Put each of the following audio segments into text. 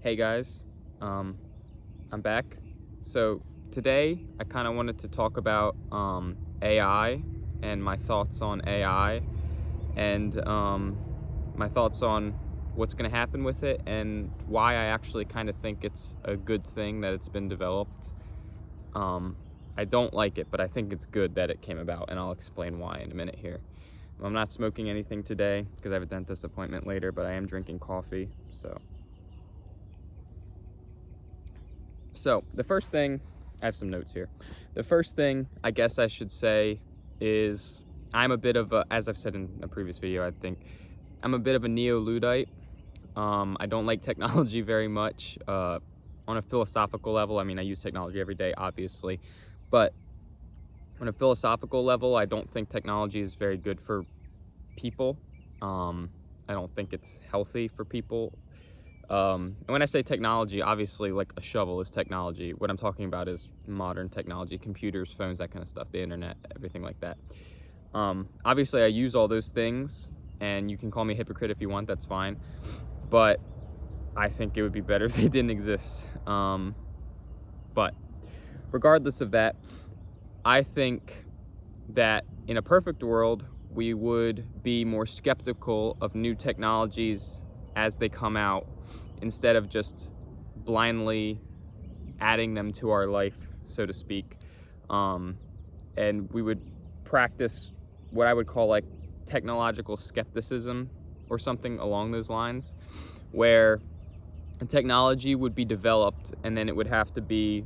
Hey guys, I'm back. So today I kind of wanted to talk about AI and my thoughts on AI and my thoughts on what's going to happen with it and why I actually kind of think it's a good thing that it's been developed. I don't like it, but I think it's good that it came about, and I'll explain why in a minute here. I'm not smoking anything today because I have a dentist appointment later, but I am drinking coffee, So the first thing, I have some notes here. The first thing I guess I should say is I'm a bit of a, as I've said in a previous video, I think, I'm a bit of a neo-Luddite. I don't like technology very much. On a philosophical level, I mean, I use technology every day, obviously, but on a philosophical level, I don't think technology is very good for people. I don't think it's healthy for people. And when I say technology, obviously, like a shovel is technology. What I'm talking about is modern technology, computers, phones, that kind of stuff, the internet, everything like that. Obviously, I use all those things, and you can call me a hypocrite if you want, that's fine. But I think it would be better if they didn't exist. But regardless of that, I think that in a perfect world, we would be more skeptical of new technologies as they come out, instead of just blindly adding them to our life, so to speak. And we would practice what I would call like technological skepticism or something along those lines, where a technology would be developed and then it would have to be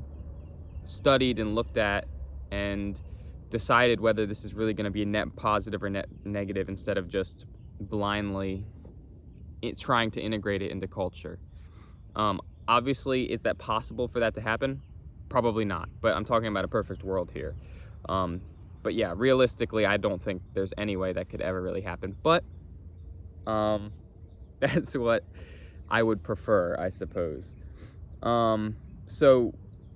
studied and looked at and decided whether this is really going to be a net positive or net negative, instead of just blindly trying to integrate it into culture. Obviously, is that possible for that to happen? Probably not, but I'm talking about a perfect world here. But yeah, realistically, I don't think there's any way that could ever really happen, but that's what I would prefer, I suppose. So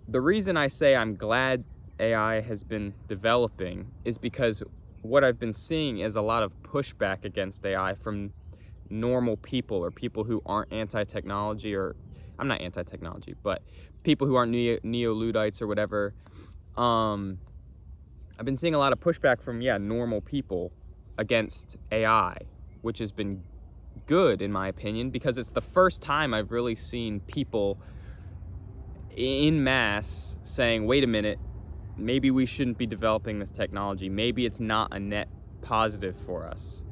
the reason I say I'm glad AI has been developing is because what I've been seeing is a lot of pushback against AI from normal people, or people who aren't anti-technology, or I'm not anti-technology, but people who aren't neo-Luddites or whatever. I've been seeing a lot of pushback from normal people against AI, which has been good in my opinion, because it's the first time I've really seen people in mass saying, wait a minute, maybe we shouldn't be developing this technology, maybe it's not a net positive for us.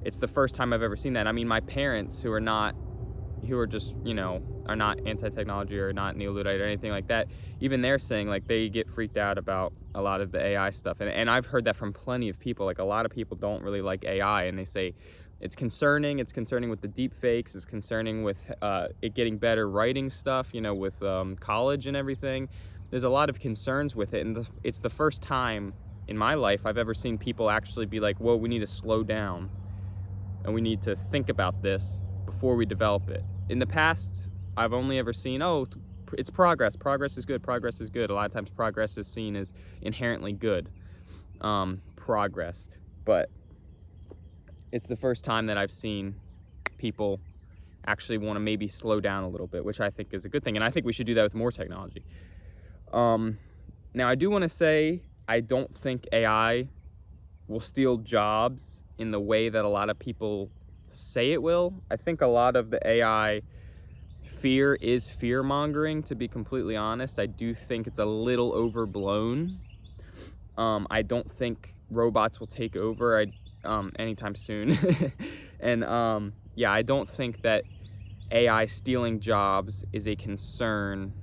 It's the first time I've ever seen that. I mean, my parents, who are just, are not anti-technology or not neo-Luddite or anything like that, even they're saying, like, they get freaked out about a lot of the AI stuff. And I've heard that from plenty of people. Like, a lot of people don't really like AI, and they say it's concerning with the deep fakes, it's concerning with it getting better writing stuff, with college and everything. There's a lot of concerns with it, and it's the first time in my life I've ever seen people actually be like, whoa, we need to slow down, and we need to think about this before we develop it. In the past, I've only ever seen, it's progress. Progress is good. Progress is good. A lot of times progress is seen as inherently good, progress. But it's the first time that I've seen people actually want to maybe slow down a little bit, which I think is a good thing. And I think we should do that with more technology. Now, I do want to say, I don't think AI will steal jobs in the way that a lot of people say it will. I think a lot of the AI fear is fear-mongering, to be completely honest. I do think it's a little overblown. I don't think robots will take over anytime soon. And I don't think that AI stealing jobs is a concern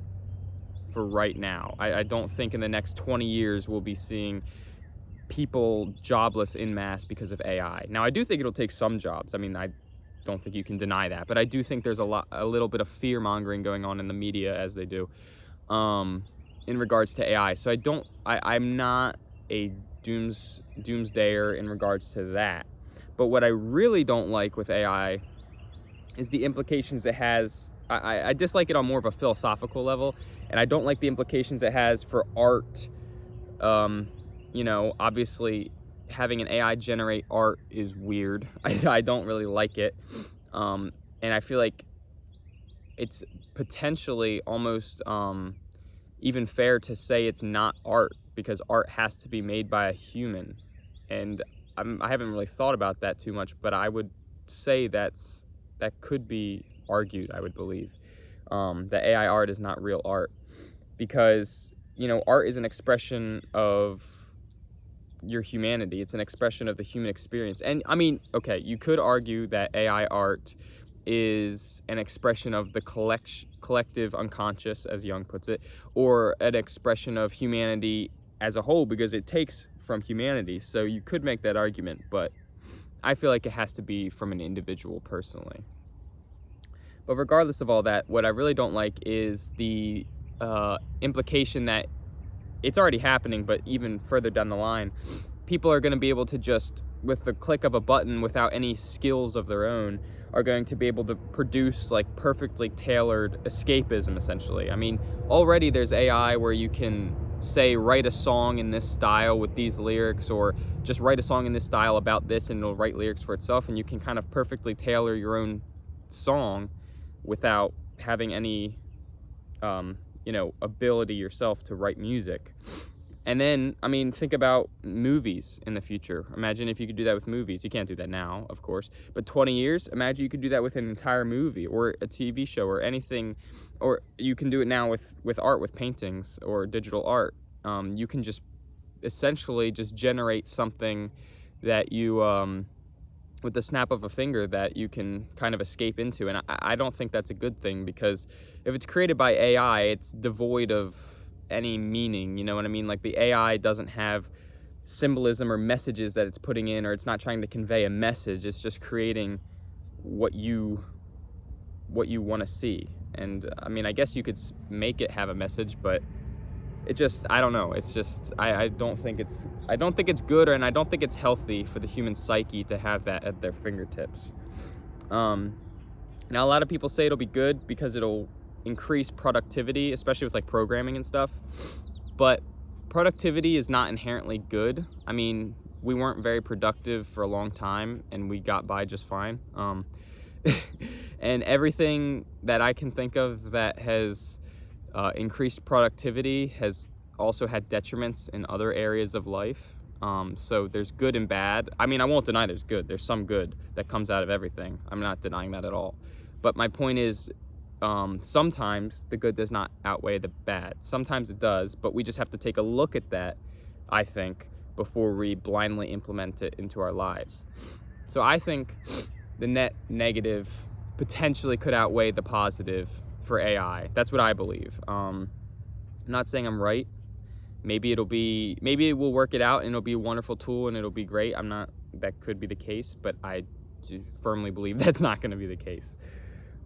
for right now. I don't think in the next 20 years we'll be seeing people jobless in mass because of AI. Now, I do think it'll take some jobs. I mean, I don't think you can deny that, but I do think there's a little bit of fear mongering going on in the media, as they do, in regards to AI. So I'm not a doomsdayer in regards to that. But what I really don't like with AI is the implications it has. I dislike it on more of a philosophical level, and I don't like the implications it has for art. Obviously having an AI generate art is weird. I don't really like it. And I feel like it's potentially almost even fair to say it's not art, because art has to be made by a human. And I haven't really thought about that too much, but I would say that could be argued, I would believe, that AI art is not real art, because, you know, art is an expression of your humanity. It's an expression of the human experience. And I mean, okay, you could argue that AI art is an expression of the collective unconscious, as Jung puts it, or an expression of humanity as a whole, because it takes from humanity. So you could make that argument, but I feel like it has to be from an individual personally. But regardless of all that, what I really don't like is the implication that it's already happening, but even further down the line, people are going to be able to just, with the click of a button, without any skills of their own, are going to be able to produce like perfectly tailored escapism, essentially. I mean, already there's AI where you can say, write a song in this style with these lyrics, or just write a song in this style about this, and it'll write lyrics for itself, and you can kind of perfectly tailor your own song without having any you know, ability yourself to write music. And then, I mean, think about movies in the future. Imagine if you could do that with movies. You can't do that now, of course, but 20 years, imagine you could do that with an entire movie or a TV show or anything. Or you can do it now with art, with paintings or digital art. You can just essentially just generate something that you with the snap of a finger, that you can kind of escape into. And I don't think that's a good thing, because if it's created by AI, it's devoid of any meaning, you know what I mean? Like, the AI doesn't have symbolism or messages that it's putting in, or it's not trying to convey a message. It's just creating what you want to see. And I mean, I guess you could make it have a message, but it just, I don't know. It's just, I don't think it's good, and I don't think it's healthy for the human psyche to have that at their fingertips. Now, a lot of people say it'll be good because it'll increase productivity, especially with like programming and stuff. But productivity is not inherently good. I mean, we weren't very productive for a long time, and we got by just fine. And everything that I can think of that has increased productivity has also had detriments in other areas of life. So there's good and bad. I mean, I won't deny there's good. There's some good that comes out of everything. I'm not denying that at all. But my point is, sometimes the good does not outweigh the bad. Sometimes it does, but we just have to take a look at that, I think, before we blindly implement it into our lives. So I think the net negative potentially could outweigh the positive for AI. That's what I believe. I'm not saying I'm right. Maybe it will work it out and it'll be a wonderful tool and it'll be great. That could be the case, but I do firmly believe that's not going to be the case.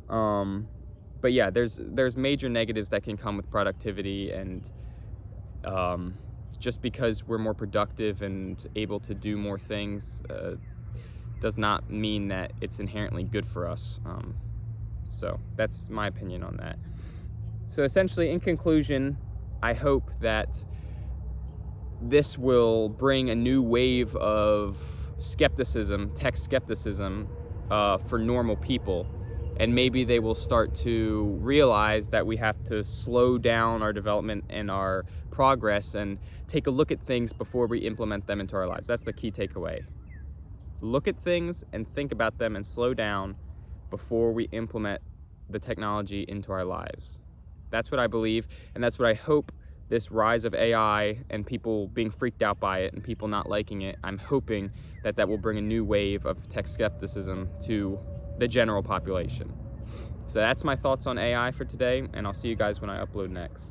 But yeah, there's major negatives that can come with productivity, and just because we're more productive and able to do more things does not mean that it's inherently good for us. So that's my opinion on that. So essentially, in conclusion, I hope that this will bring a new wave of skepticism, tech skepticism, for normal people. And maybe they will start to realize that we have to slow down our development and our progress and take a look at things before we implement them into our lives. That's the key takeaway. Look at things and think about them and slow down before we implement the technology into our lives. That's what I believe, and that's what I hope this rise of AI and people being freaked out by it and people not liking it, I'm hoping that will bring a new wave of tech skepticism to the general population. So that's my thoughts on AI for today, and I'll see you guys when I upload next.